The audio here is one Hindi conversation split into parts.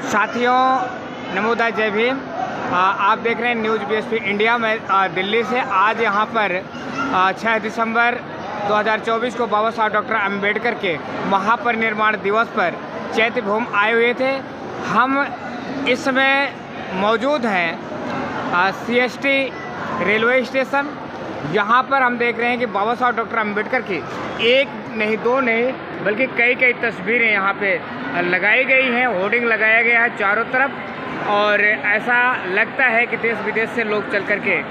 साथियों नमोदा जय भीम। आप देख रहे हैं न्यूज़ बीएसपी इंडिया में दिल्ली से। आज यहाँ पर 6 दिसंबर 2024 को बाबा साहब डॉक्टर अम्बेडकर के महापरिनिर्वाण दिवस पर चैत्य भूमि आए हुए थे। हम इस समय मौजूद हैं सीएसटी रेलवे स्टेशन। यहाँ पर हम देख रहे हैं कि बाबा साहब डॉक्टर अम्बेडकर की एक नहीं दो नहीं बल्कि कई तस्वीरें यहाँ पे लगाई गई हैं, होर्डिंग लगाया गया है चारों तरफ। और ऐसा लगता है कि देश विदेश से लोग चल कर के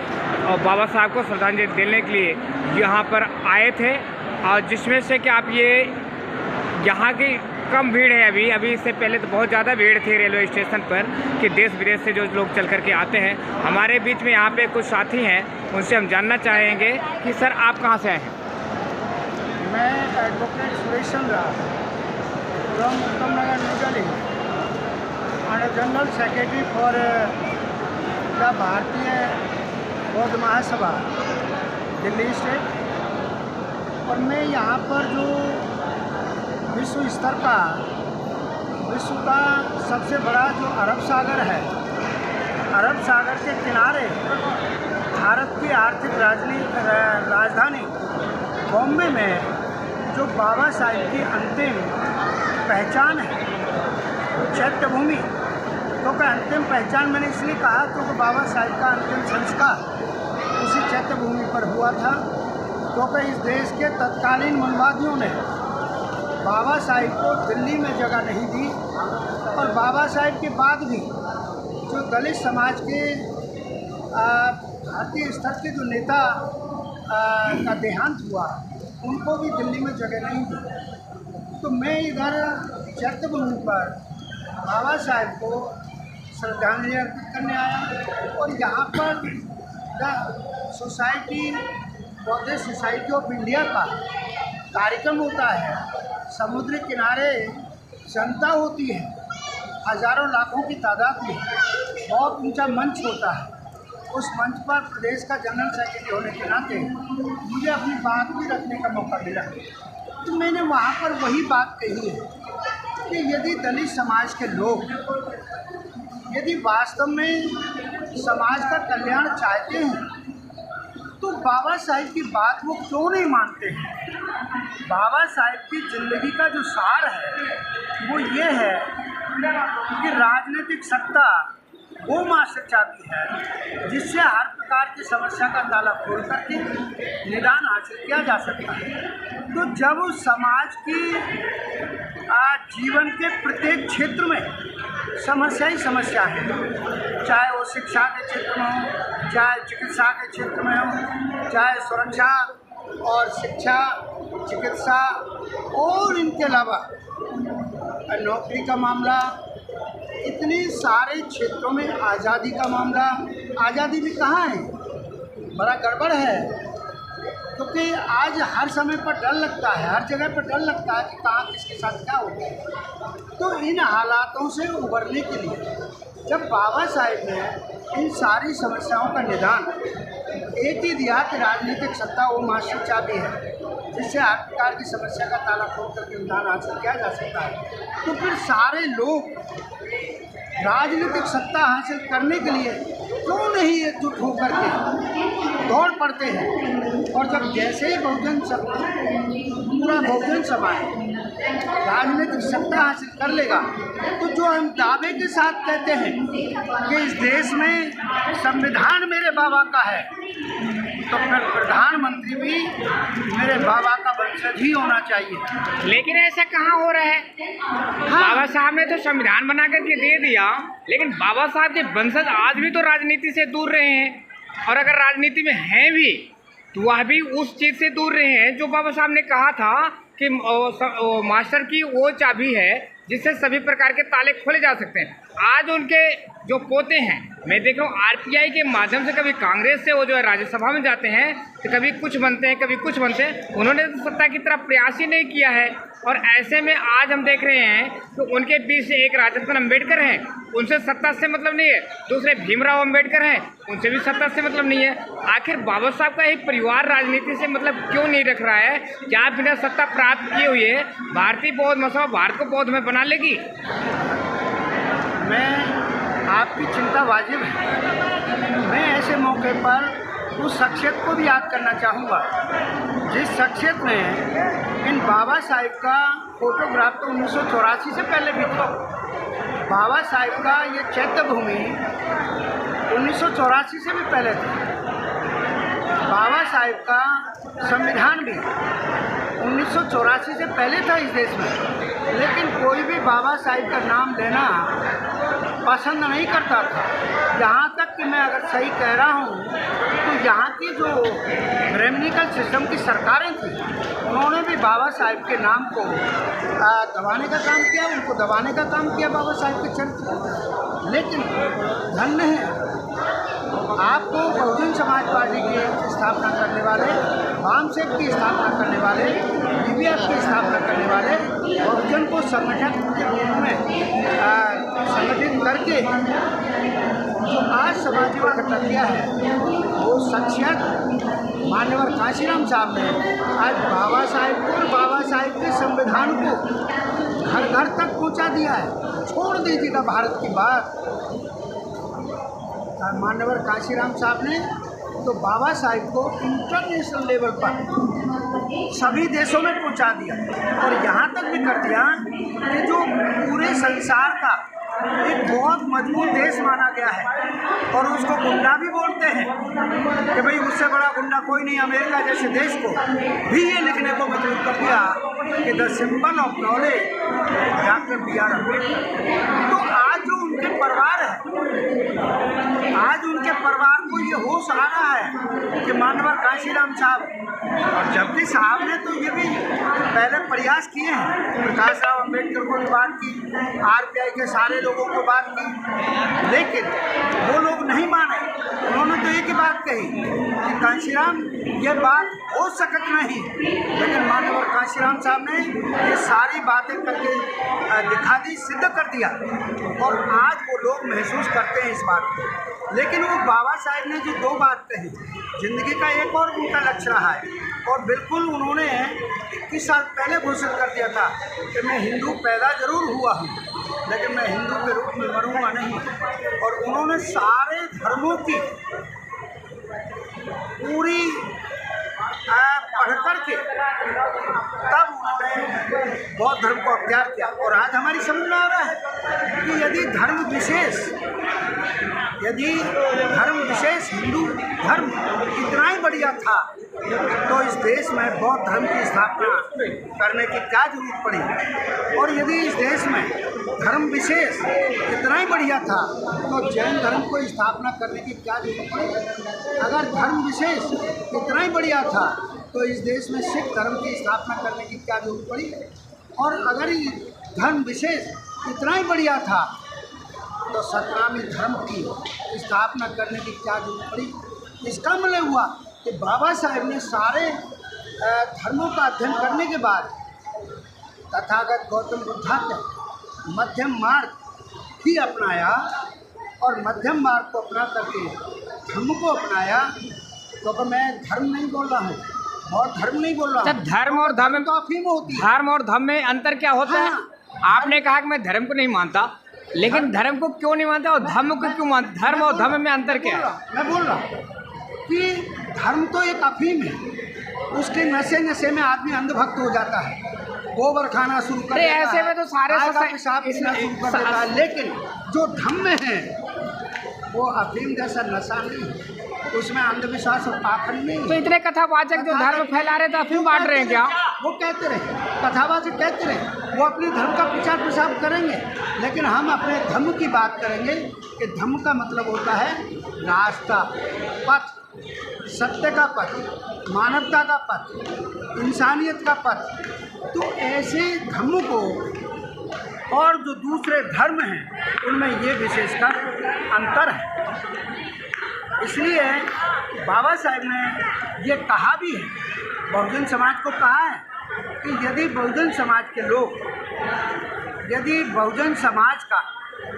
और बाबा साहब को श्रद्धांजलि देने के लिए यहाँ पर आए थे। और जिसमें से कि आप ये यहाँ की कम भीड़ है अभी इससे पहले तो बहुत ज़्यादा भीड़ थी रेलवे स्टेशन पर कि देश विदेश से जो लोग चल कर के आते हैं। हमारे बीच में यहाँ पे कुछ साथी हैं, उनसे हम जानना चाहेंगे कि सर आप कहाँ से आए हैं? मैं advocate Suresh Chandra from Uttam Nagar New Delhi and general secretary for the Bharatiya Bauddha Mahasabha Delhi state. और मैं यहाँ पर जो विश्व स्तर का विश्व का सबसे बड़ा जो अरब सागर है, अरब सागर के किनारे भारत की आर्थिक राजधानी बॉम्बे में जो बाबा साहिब की अंतिम पहचान है चैत्य भूमि। क्योंकि अंतिम पहचान मैंने इसलिए कहा क्योंकि बाबा साहिब का अंतिम संस्कार उसी चैत्य भूमि पर हुआ था। क्योंकि इस देश के तत्कालीन मनवादियों ने बाबा साहिब को दिल्ली में जगह नहीं दी और बाबा साहिब के बाद भी जो दलित समाज के भारतीय स्तर के जो नेता का देहांत हुआ उनको भी दिल्ली में जगह नहीं दी। तो मैं इधर चैत्य भूमि पर बाबा साहिब को श्रद्धांजलि अर्पित करने आया। और यहाँ पर द सोसाइटी बौद्ध सोसाइटी ऑफ इंडिया का कार्यक्रम होता है। समुद्र किनारे जनता होती है, हज़ारों लाखों की तादाद में बहुत ऊंचा मंच होता है। उस मंच पर प्रदेश का जनरल सेक्रेटरी होने के नाते मुझे अपनी बात भी रखने का मौका मिला। तो मैंने वहाँ पर वही बात कही है कि यदि दलित समाज के लोग यदि वास्तव में समाज का कल्याण चाहते हैं तो बाबा साहिब की बात वो क्यों नहीं मानते हैं। बाबा साहिब की ज़िंदगी का जो सार है वो ये है कि राजनीतिक सत्ता वो मास्टर चाबी है जिससे हर प्रकार की समस्या का ताला खोल करके निदान हासिल किया जा सकता है। तो जब उस समाज की जीवन के प्रत्येक क्षेत्र में समस्या ही समस्या है, चाहे वो शिक्षा के क्षेत्र में हो, चाहे चिकित्सा के क्षेत्र में हो, चाहे सुरक्षा और शिक्षा चिकित्सा और इनके अलावा नौकरी का मामला, इतने सारे क्षेत्रों में आज़ादी का मामला। आज़ादी भी कहाँ है, बड़ा गड़बड़ है। क्योंकि आज हर समय पर डर लगता है, हर जगह पर डर लगता है कि कहाँ किसके साथ क्या होता है। तो इन हालातों से उबरने के लिए जब बाबा साहिब ने इन सारी समस्याओं का निदान एक ही दिया कि राजनीतिक सत्ता वो मास्टर चाबी है जिससे हर प्रकार की समस्या का ताला खोल करके निदान हासिल किया जा सकता है। तो फिर सारे लोग राजनीतिक सत्ता हासिल करने के लिए क्यों नहीं एकजुट होकर के दौड़ पड़ते हैं। और जब जैसे ही पूरा बहुजन समाज राजनीतिक सत्ता हासिल कर लेगा तो जो हम दावे के साथ कहते हैं कि इस देश में संविधान मेरे बाबा का है तो फिर प्रधानमंत्री भी मेरे बाबा का वंशज ही होना चाहिए। लेकिन ऐसा कहाँ हो रहा है? हाँ। बाबा साहब ने तो संविधान बना करके दे दिया, लेकिन बाबा साहब के वंशज आज भी तो राजनीति से दूर रहे हैं। और अगर राजनीति में हैं भी तो वह भी उस चीज़ से दूर रहे हैं जो बाबा साहब ने कहा था कि मास्टर की वो चाबी है जिससे सभी प्रकार के ताले खोले जा सकते हैं। आज उनके जो पोते हैं, मैं देख रहा हूँ आरपीआई के माध्यम से कभी कांग्रेस से वो जो है राज्यसभा में जाते हैं तो कभी कुछ बनते हैं कभी कुछ बनते हैं। उन्होंने तो सत्ता की तरफ प्रयास ही नहीं किया है। और ऐसे में आज हम देख रहे हैं कि उनके बीच से एक राजरत्न अम्बेडकर हैं, उनसे सत्ता से मतलब नहीं है। दूसरे भीमराव अम्बेडकर हैं, उनसे भी सत्ता से मतलब नहीं है। आखिर बाबा साहब का ही परिवार राजनीति से मतलब क्यों नहीं रख रहा है? क्या बिना सत्ता प्राप्त किए हुए भारतीय बौद्ध महासभा भारत को बौद्ध में बना लेगी? आपकी चिंता वाजिब है। मैं ऐसे मौके पर उस शख्सियत को भी याद करना चाहूँगा जिस शख्सियत ने इन बाबा साहिब का फोटोग्राफ तो 1984 से पहले भी था। बाबा साहिब का ये चैत्य भूमि 1984 से भी पहले था। बाबा साहिब का संविधान भी 1984 से पहले था इस देश में, लेकिन कोई भी बाबा साहिब का नाम लेना पसंद नहीं करता था। यहाँ तक कि मैं अगर सही कह रहा हूँ तो यहाँ की जो ब्राह्मणिकल सिस्टम की सरकारें थी उन्होंने भी बाबा साहिब के नाम को दबाने का काम किया, उनको दबाने का काम किया बाबा साहिब के चरित्र। लेकिन धन्य है आपको बहुजन समाज पार्टी की स्थापना करने वाले, वामसेक की स्थापना करने वाले, BBF की स्थापना करने वाले, बहुजन को संगठन के रूप में संगठित करके जो आज समाज को इकट्ठा किया है वो शख्सियत मान्यवर कांशीराम साहब ने आज बाबा साहिब को और बाबा साहिब के संविधान को घर घर तक पहुंचा दिया है। छोड़ दीजिएगा भारत की बात, मान्यवर कांशीराम साहब ने तो बाबा साहिब को इंटरनेशनल लेवल पर सभी देशों में पहुंचा दिया और यहाँ तक भी कर दिया कि जो पूरे संसार का एक बहुत मजबूत देश माना गया है और उसको गुंडा भी बोलते हैं कि भाई उससे बड़ा गुंडा कोई नहीं, अमेरिका जैसे देश को भी ये लिखने को मजबूर कर दिया कि the symbol of knowledge doctor B.R. Ambedkar. तो आज जो उनके परिवार है, आज उनके परिवार को ये होश आ रहा है कि मान्यवर कांशीराम साहब और जबकि साहब ने तो ये भी पहले प्रयास किए हैं, प्रकाश राव अम्बेडकर को भी बात की, RPI के सारे लोगों को बात की, लेकिन वो लोग नहीं माने। उन्होंने तो एक ही बात कही कि कांशीराम ये बात हो सकत नहीं, लेकिन मान्यवर कांशीराम साहब ने ये सारी बातें करके दिखा दी, सिद्ध कर दिया और आज वो लोग महसूस करते हैं इस बात को। लेकिन वो बाबा साहिब ने जो दो बात कही, जिंदगी का एक और उनका लक्ष्य रहा है और बिल्कुल उन्होंने 21 साल पहले घोषित कर दिया था कि मैं हिंदू पैदा जरूर हुआ हूँ लेकिन मैं हिंदू के रूप में मरूंगा नहीं। और उन्होंने सारे धर्मों की पूरी पढ़ कर के तब उन्होंने बौद्ध धर्म को अख्तियार किया। और आज हमारी समझ में आ रहा है कि यदि धर्म विशेष हिंदू धर्म इतना ही बढ़िया था तो इस देश में बौद्ध धर्म की स्थापना करने की क्या जरूरत पड़ी। और यदि इस देश में धर्म विशेष इतना ही बढ़िया था तो जैन धर्म को स्थापना करने की क्या जरूरत पड़ी। अगर धर्म विशेष इतना ही बढ़िया था तो इस देश में सिख धर्म की स्थापना करने की क्या जरूरत पड़ी। और अगर धर्म विशेष इतना ही बढ़िया था तो सतनामी धर्म की स्थापना करने की क्या जरूरत पड़ी। इसका मतलब हुआ कि बाबा साहेब ने सारे धर्मों का अध्ययन करने के बाद तथागत गौतम बुद्धा का मध्यम मार्ग ही अपनाया और मध्यम मार्ग को अपना करके धर्म को अपनाया। तो मैं धर्म नहीं बोल रहा हूँ और धर्म नहीं बोल रहा हूँ। धर्म और धर्म तो अफीम होती है। धर्म और धर्म में अंतर क्या होता है? आपने कहा कि मैं धर्म को नहीं मानता, लेकिन धर्म को क्यों नहीं मानता और धर्म को क्यों मानता? धर्म और धर्म में अंतर क्या है? मैं बोल रहा हूँ कि धर्म तो एक अफीम है, उसके नशे नशे में आदमी अंधभक्त हो जाता है, गोबर खाना शुरू कर देता है, ऐसे में तो सारे पेशाब पीना शुरू कर देता है। लेकिन जो धर्म में है वो अफीम जैसा नशा नहीं है, उसमें अंधविश्वास और पाखंड नहीं। तो इतने कथावाचक जो धर्म फैला रहे थे अफीम बांट रहे हैं क्या? वो कहते रहे, कथावाचक कहते रहे, वो अपने धर्म का प्रचार प्रसार करेंगे, लेकिन हम अपने धर्म की बात करेंगे कि धर्म का मतलब होता है रास्ता, पथ, सत्य का पथ, मानवता का पथ, इंसानियत का पथ। तो ऐसे धर्म को और जो दूसरे धर्म हैं उनमें ये विशेषकर अंतर है। इसलिए बाबा साहेब ने ये कहा भी है, बहुजन समाज को कहा है कि यदि बहुजन समाज के लोग यदि बहुजन समाज का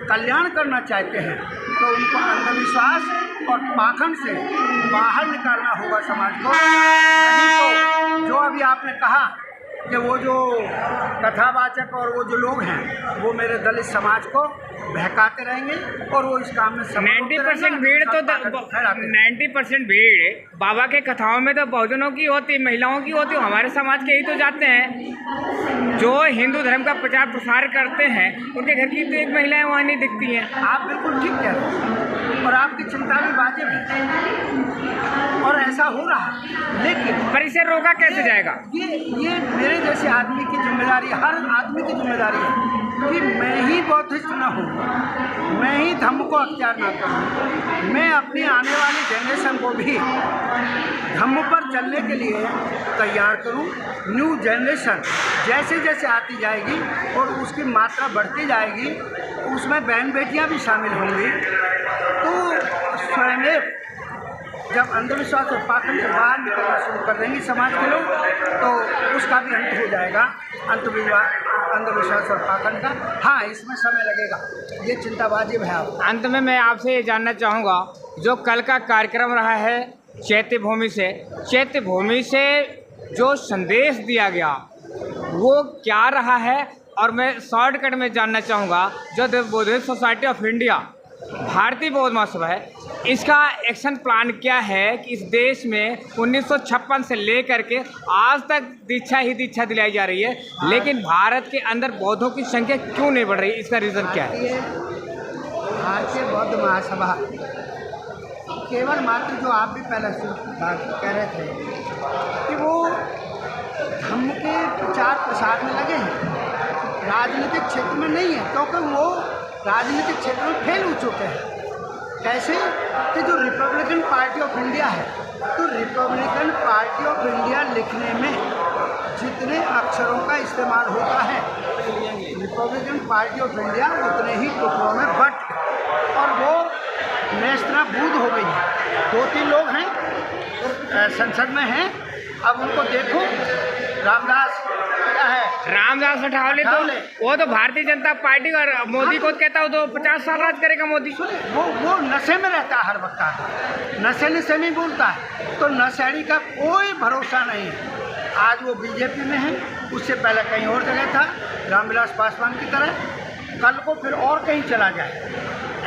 कल्याण करना चाहते हैं तो उनको अंधविश्वास और पाखंड से बाहर निकालना होगा समाज को। नहीं तो जो अभी आपने कहा कि वो जो कथावाचक और वो जो लोग हैं वो मेरे दलित समाज को बहकाते रहेंगे और वो इस काम में 90% भीड़ तो 90% भीड़ बाबा के कथाओं में तो बहुजनों की होती, महिलाओं की होती, हमारे समाज के ही तो जाते हैं। जो हिंदू धर्म का प्रचार प्रसार करते हैं उनके घर की तो एक महिलाएं वहाँ नहीं दिखती हैं। आप बिल्कुल ठीक कह रहे हैं और आपकी चिंता भी वाजिब है और ऐसा हो रहा है, लेकिन पर इसे रोका कैसे जाएगा? ये मेरे जैसे आदमी की जिम्मेदारी, हर आदमी की जिम्मेदारी है कि मैं ही बौद्धिस्ट न हूँ, मैं ही धम्म को अख्तियार न करूँ, मैं अपनी आने वाली जनरेशन को भी धम्म पर चलने के लिए तैयार करूँ। न्यू जनरेशन जैसे जैसे आती जाएगी और उसकी मात्रा बढ़ती जाएगी, उसमें बहन बेटियाँ भी शामिल होंगी, तो स्वयं जब अंधविश्वास और पाखंड से बाहर निकलना शुरू कर देंगे समाज के लोग, तो उसका भी अंत हो जाएगा, अंधविश्वास और पाखंड का। हाँ, इसमें समय लगेगा, ये चिंता वाजिब है। आप अंत में मैं आपसे ये जानना चाहूँगा, जो कल का कार्यक्रम रहा है चैत्य भूमि से जो संदेश दिया गया वो क्या रहा है? और मैं शॉर्टकट में जानना चाहूँगा, जो the Buddhist society of India भारतीय बौद्ध महासभा है, इसका एक्शन प्लान क्या है कि इस देश में 1956 से लेकर के आज तक दीक्षा ही दीक्षा दिलाई जा रही है, लेकिन भारत के अंदर बौद्धों की संख्या क्यों नहीं बढ़ रही? इसका रीज़न क्या है? भारतीय बौद्ध महासभा केवल मात्र, जो आप भी पहले कह रहे थे कि वो धम्म के प्रचार प्रसार में लगे हैं, राजनीतिक क्षेत्र में नहीं है, क्योंकि वो राजनीतिक क्षेत्र में फेल हो चुके हैं। कैसे कि जो रिपब्लिकन पार्टी ऑफ इंडिया है, तो रिपब्लिकन पार्टी ऑफ इंडिया लिखने में जितने अक्षरों का इस्तेमाल होता है, रिपब्लिकन पार्टी ऑफ इंडिया उतने ही टुकड़ों में बट और वो नेस्तनाबूद हो गई है। 2-3 लोग हैं संसद में हैं, अब उनको देखो, रामदास क्या है, रामदास अठावले तो वो तो भारतीय जनता पार्टी और मोदी को कहता हो तो 50 साल राज करेगा मोदी। वो नशे में रहता है, हर वक्त नशे में बोलता है, तो नशेड़ी का कोई भरोसा नहीं है। आज वो बीजेपी में है, उससे पहले कहीं और जगह था, रामविलास पासवान की तरह, कल को फिर और कहीं चला जाए।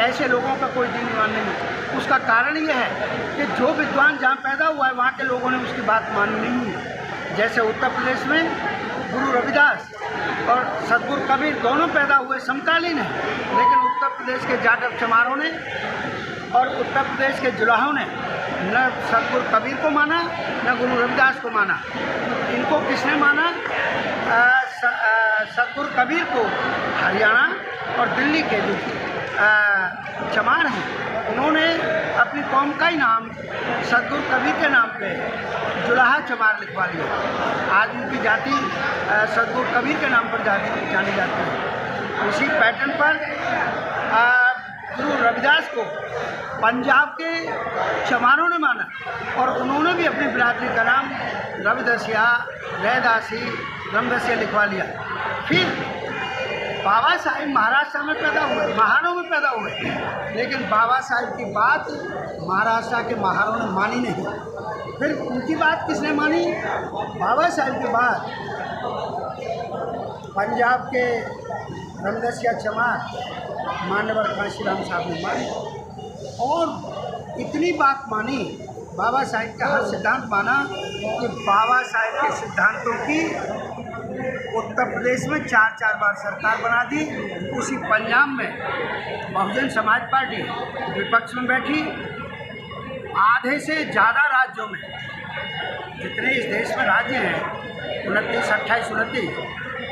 ऐसे लोगों का कोई दीन ईमान नहीं। उसका कारण ये है कि जो विद्वान जहाँ पैदा हुआ है वहाँ के लोगों ने उसकी बात मानी नहीं है। जैसे उत्तर प्रदेश में गुरु रविदास और सदगुरु कबीर दोनों पैदा हुए समकालीन हैं, लेकिन उत्तर प्रदेश के जाटव चमारों ने और उत्तर प्रदेश के जुलाहों ने न सदगुरु कबीर को माना न गुरु रविदास को माना। इनको किसने माना? सदगुरु कबीर को हरियाणा और दिल्ली के जो चमार हैं, उन्होंने अपनी कौम का ही नाम सदगुरु कबीर के नाम पे जुलाहा चमार लिखवा लिया। आज उनकी जाति सदगुरु कबीर के नाम पर जानी जाती है। उसी पैटर्न पर गुरु रविदास को पंजाब के चमारों ने माना और उन्होंने भी अपनी बिरादरी का नाम रविदासिया, रैदासी, रामदासिया लिखवा लिया। फिर बाबा साहिब महाराष्ट्र में पैदा हुए, महारों में पैदा हुए, लेकिन बाबा साहिब की बात महाराष्ट्र के महारों ने मानी नहीं। फिर उनकी बात किसने मानी? बाबा साहिब के बाद पंजाब के रामदासिया चमार मान्यवर कांशीराम साहब ने मानी और इतनी बात मानी, बाबा साहिब का हर सिद्धांत माना कि बाबा साहिब के सिद्धांतों की उत्तर प्रदेश में 4 बार सरकार बना दी। उसी पंजाब में बहुजन समाज पार्टी विपक्ष में बैठी। आधे से ज़्यादा राज्यों में, जितने इस देश में राज्य हैं 29, 28, 29,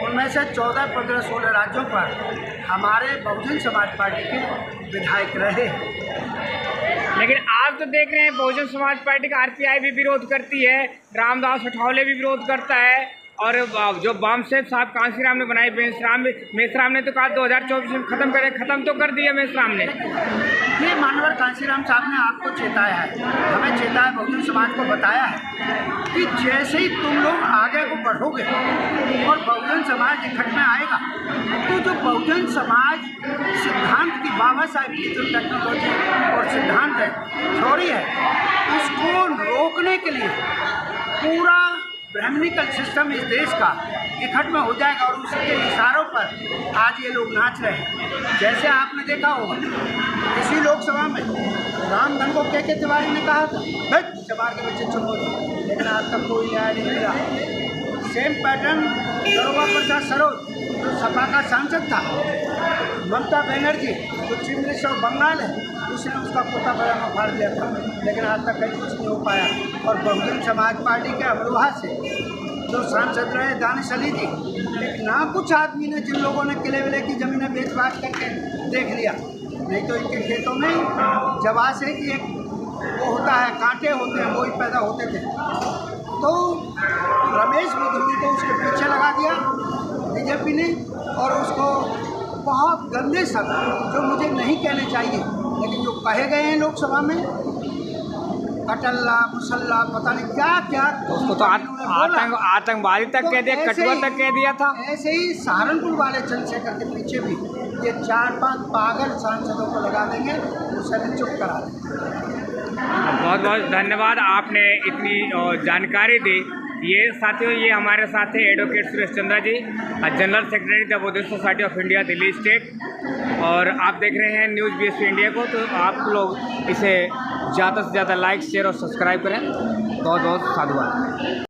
उनमें से 14, 15, 16 राज्यों पर हमारे बहुजन समाज पार्टी के विधायक रहे। लेकिन आप तो देख रहे हैं बहुजन समाज पार्टी का आरपीआई भी विरोध करती है, रामदास अठावले भी विरोध करता है, और जो बामसेब साहब कांशीराम ने बनाई, मेश्राम ने तो कहा 2024 में ख़त्म तो कर दिया मेश्राम ने। ये मानवर कांशीराम साहब ने आपको चेताया है, हमें चेताया, बहुजन समाज को बताया है कि जैसे ही तुम लोग आगे को बढ़ोगे और बहुजन समाज इकट्ठ में आएगा, तो जो बहुजन समाज सिद्धांत की, बाबा साहब की जो टेक्नोलॉजी और सिद्धांत है, थ्योरी है, उसको रोकने के लिए पूरा ब्राह्मणिकल सिस्टम इस देश का इकट्ठ में हो जाएगा और उसी के इशारों पर आज ये लोग नाच रहे हैं। जैसे आपने देखा होगा इसी लोकसभा में रामधन को के तिवारी ने कहा था भाई चमार के बच्चे चुप हो जाओ, लेकिन आज तक कोई न्याय नहीं मिला। सेम पैटर्न दरोगा प्रसाद सरोज जो सपा का सांसद था, ममता बनर्जी जो चीफ मिनिस्टर ऑफ बंगाल है, उसने उसका कोटा पजामा फाड़ दिया था, लेकिन आज तक कहीं कुछ नहीं हो पाया। और बहुजन समाज पार्टी के अमरोहा से जो सांसद रहे दानिश अली जी, लेकिन ना कुछ आदमी ने जिन लोगों ने किले विले की ज़मीनें बेच बाच करके देख लिया, नहीं तो इनके खेतों में जवासे की एक वो होता है, कांटे होते हैं, वही पैदा होते थे। तो रमेश मिथुन को उसके पीछे लगा दिया बीजेपी ने, और उसको बहुत गंदे शब्द जो मुझे नहीं कहने चाहिए लेकिन जो कहे गए हैं लोकसभा में, कटल्ला मुसल्ला पता नहीं क्या क्या, उसको तो आतंकवादी तक कह दिया, कटुआ तक कह दिया था। ऐसे ही सहारनपुर वाले चंद्रशेखर के पीछे भी ये 4-5 पागल सांसदों को लगा देंगे, उसे चुप करा देंगे। बहुत बहुत धन्यवाद, आपने इतनी जानकारी दी। ये साथियों, ये हमारे साथ थे advocate Suresh Chandra ji, general secretary the Buddhist society of India Delhi state, और आप देख रहे हैं न्यूज़ BSP इंडिया को। तो आप लोग इसे ज़्यादा से ज़्यादा लाइक शेयर और सब्सक्राइब करें। बहुत बहुत साधुवाद।